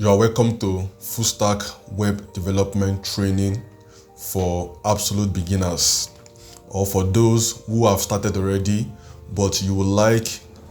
You are welcome to Fullstack Web Development Training for absolute beginners, or for those who have started already but you would like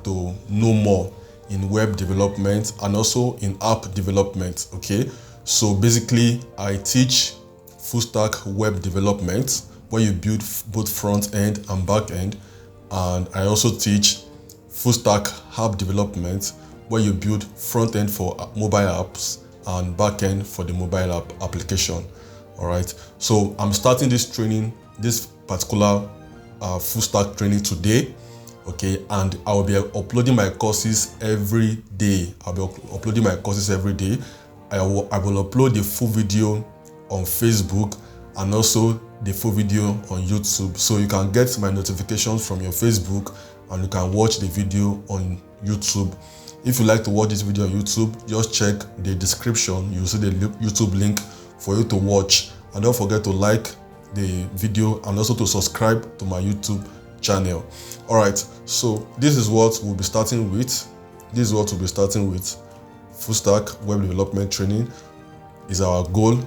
to know more in web development and also in app development. Okay, so basically I teach Fullstack Web Development where you build both front end and back end, and I also teach Fullstack App Development where you build front end for mobile apps and back end for the mobile app application. All right, so I'm starting this training, this particular full stack training today. Okay, and I will be uploading my courses every day. I'll be uploading my courses every day. I will upload the full video on Facebook and also the full video on YouTube, so you can get my notifications from your Facebook and you can watch the video on YouTube. If you like to watch this video on YouTube, just check the description. You'll see the YouTube link for you to watch, and don't forget to like the video and also to subscribe to my YouTube channel. All right, so this is what we'll be starting with. Full stack web development training is our goal.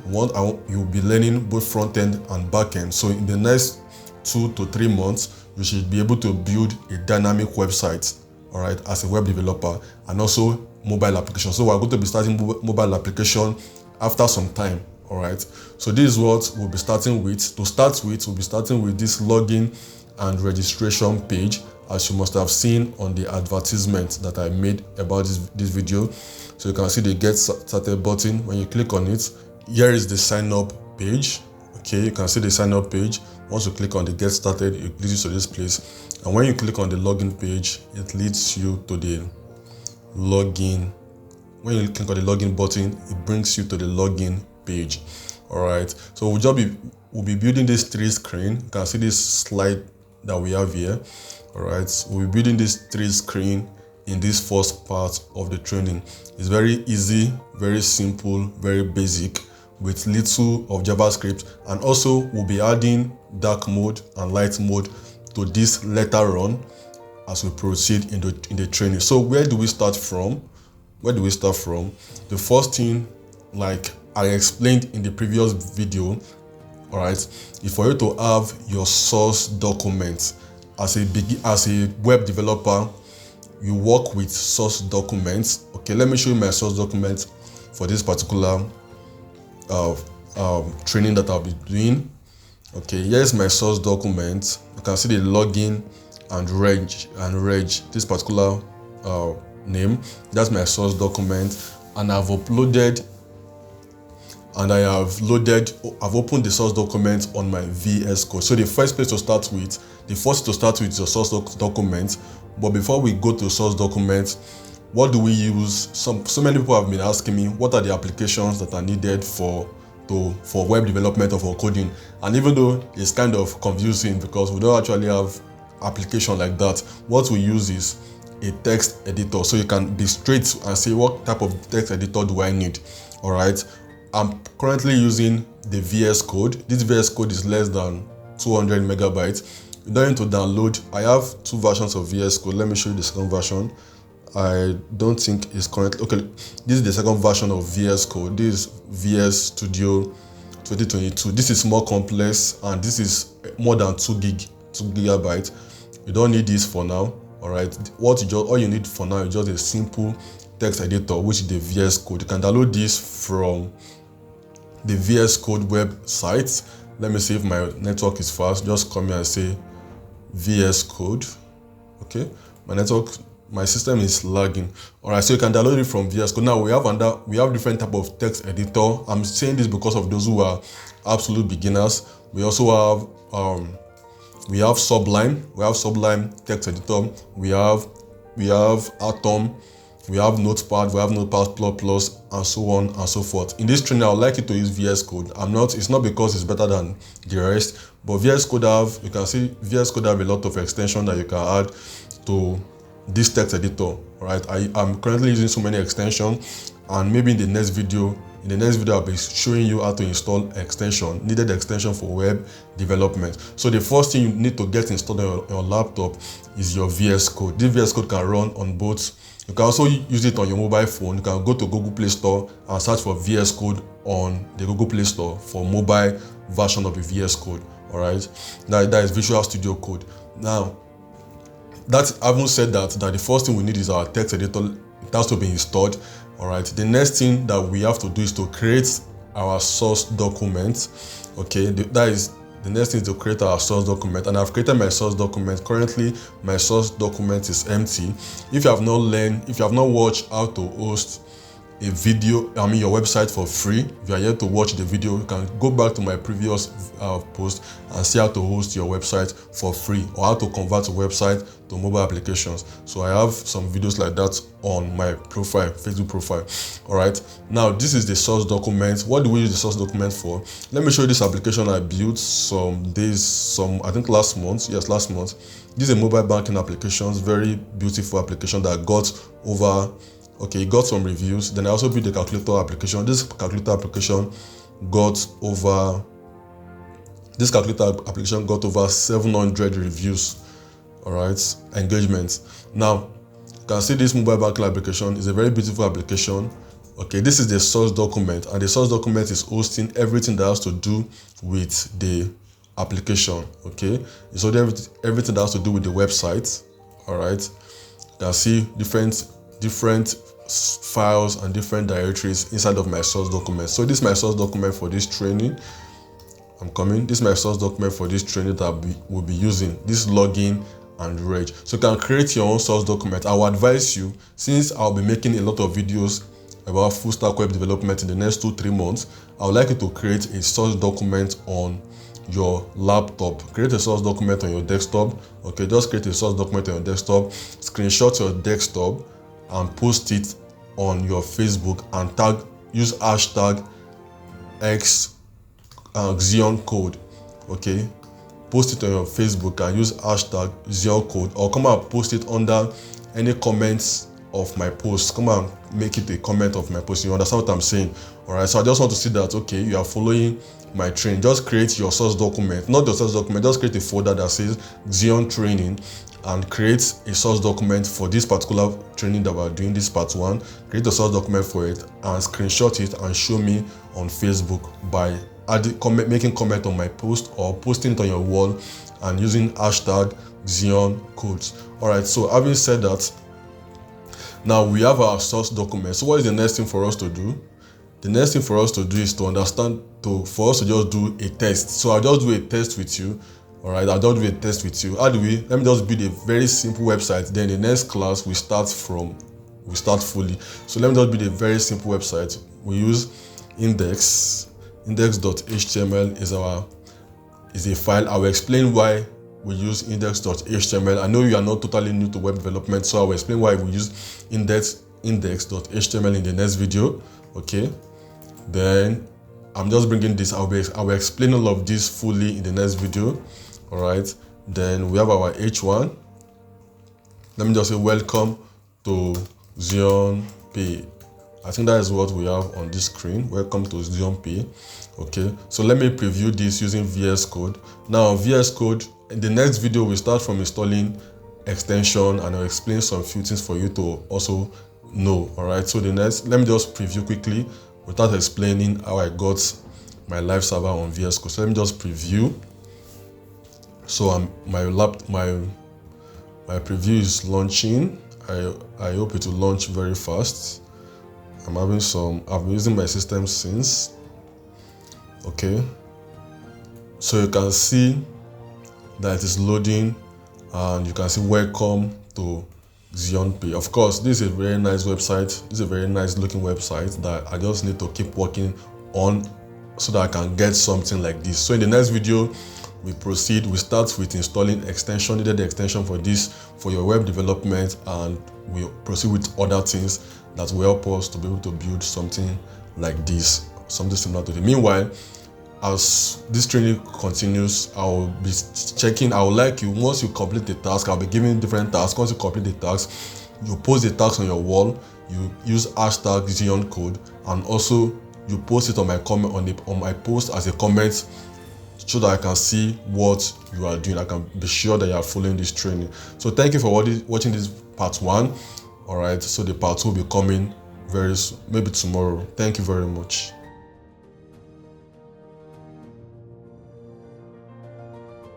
You'll be learning both front end and back end. So in the next 2 to 3 months, you should be able to build a dynamic website, all right, as a web developer, and also mobile application. So we're going to be starting mobile application after some time. All right, so this is what we'll be starting with. To start with, we'll be starting with this login and registration page, as you must have seen on the advertisement that I made about this video. So you can see the get started button. When you click on it, here is the sign up page. Okay, you can see the sign up page. Once you click on the get started, it leads you to this place, and when you click on the login page, it leads you to the login. When you click on the login button, it brings you to the login page. All right, so we'll be building this 3 screen. You can see this slide that we have here. All right, we'll be building this 3 screen in this first part of the training. It's very easy, very simple, very basic, with little of JavaScript, and also we'll be adding dark mode and light mode to this later on as we proceed in the training. So where do we start from? The first thing, like I explained in the previous video, all right, is for you to have your source document. As a web developer, you work with source documents. Okay, let me show you my source document for this particular training that I'll be doing. Okay, here's my source document. You can see the login and reg, this particular name. That's my source document, and I've uploaded and I've opened the source document on my VS Code. So the first thing to start with is your source document. But before we go to source document, what do we use? So many people have been asking me, what are the applications that are needed for web development or for coding? And even though it's kind of confusing because we don't actually have application like that, what we use is a text editor. So you can be straight and say, what type of text editor do I need? All right, I'm currently using the VS Code. This VS Code is less than 200 megabytes. You don't need to download. I have 2 versions of VS Code. Let me show you the second version. I don't think it's currently okay. This is the second version of VS Code. This is VS Studio 2022. This is more complex, and this is more than 2 gigabytes. You don't need this for now. All right, all you need for now is just a simple text editor, which is the VS Code. You can download this from the VS Code website. Let me see if my network is fast. Just come here and say VS Code. Okay, my system is lagging. All right, so you can download it from VS Code. Now we have different type of text editor. I'm saying this because of those who are absolute beginners. We also have Sublime. We have Sublime text editor. We have Atom. We have Notepad, we have Notepad++, and so on and so forth. In this training, I would like you to use VS Code. It's not because it's better than the rest, but VS Code you can see VS Code have a lot of extensions that you can add to this text editor. All right, I'm currently using so many extensions, and maybe in the next video, I'll be showing you how to install needed extension for web development. So the first thing you need to get installed on your laptop is your VS Code. This VS Code can run on both You can also use it on your mobile phone. You can go to Google Play Store and search for VS Code on the Google Play Store for mobile version of the VS Code. All right, that is Visual Studio Code. Now, having said that, the first thing we need is our text editor. It has to be installed. All right, the next thing that we have to do is to create our source document. Okay, the next thing is to create our source document, and I've created my source document. Currently, my source document is empty. If you have not watched how to host a video, your website for free, if you are here to watch the video, you can go back to my previous post and see how to host your website for free, or how to convert a website to mobile applications. So I have some videos like that on my profile, Facebook profile. All right, now this is the source document. What do we use the source document for? Let me show you this application I built I think last month. Yes, last month. This is a mobile banking application, very beautiful application that got some reviews. Then I also built the calculator application. This calculator application got over 700 reviews. All right, engagement. Now you can see this mobile banking application is a very beautiful application. Okay, this is the source document, and the source document is hosting everything that has to do with the application. Okay, it's everything that has to do with the website. All right, you can see different files and different directories inside of my source document. So this is my source document for this training. This is my source document for this training that we'll be using. This login and reg. So you can create your own source document. I will advise you, since I'll be making a lot of videos about full stack web development in the next 2-3 months, I would like you to create a source document on your laptop. Create a source document on your desktop. Okay, just create a source document on your desktop, screenshot your desktop and post it on your Facebook and use hashtag Xeon code. Okay, post it on your Facebook and use hashtag Xeon code, or come and post it under any comments of my post. Come and make it a comment of my post. You understand what I'm saying? All right, so I just want to see that, okay, you are following my training. Just create your source document, not the source document, just create a folder that says Xeon training and create a source document for this particular training that we're doing, this part 1. Create a source document for it and screenshot it and show me on Facebook by making comment on my post or posting it on your wall and using hashtag Xeon codes. All right, so having said that, now we have our source document. So what is the next thing for us to do? The next thing for us to do is for us to just do a test. So I'll just do a test with you. All right, I'll just do a test with you. How do we? Let me just build a very simple website. Then the next class we start fully. So let me just build a very simple website. We use index.html is a file. I will explain why we use index.html. I know you are not totally new to web development, so I will explain why we use index.html in the next video. Okay, then I'm just bringing this. I will explain all of this fully in the next video. All right, then we have our H1. Let me just say welcome to Xeon Pay. I think that is what we have on this screen. Welcome to Xeon Pay. Okay, so let me preview this using VS Code. Now VS Code, in the next video we start from installing extension, and I'll explain some few things for you to also know. All right, so let me just preview quickly without explaining how I got my live server on VS Code. So let me just preview. So my preview is launching. I hope it will launch very fast. I've been using my system since. Okay, so you can see that it is loading, and you can see welcome to Xeon Pay. Of course, this is a very nice website. This is a very nice looking website that I just need to keep working on so that I can get something like this. So in the next video, we start with installing extension, needed the extension for your web development, and we proceed with other things that will help us to be able to build something like this, something similar to this. Meanwhile, as this training continues, I will be checking. I would like you, once you complete the task, I'll be giving different tasks. Once you complete the task, you post the task on your wall, you use hashtag Xeon code, and also you post it on my comment on my post as a comment, so that I can see what you are doing. I can be sure that you are following this training. So thank you for watching this part 1. All right, so the part 2 will be coming very soon, maybe tomorrow. Thank you very much.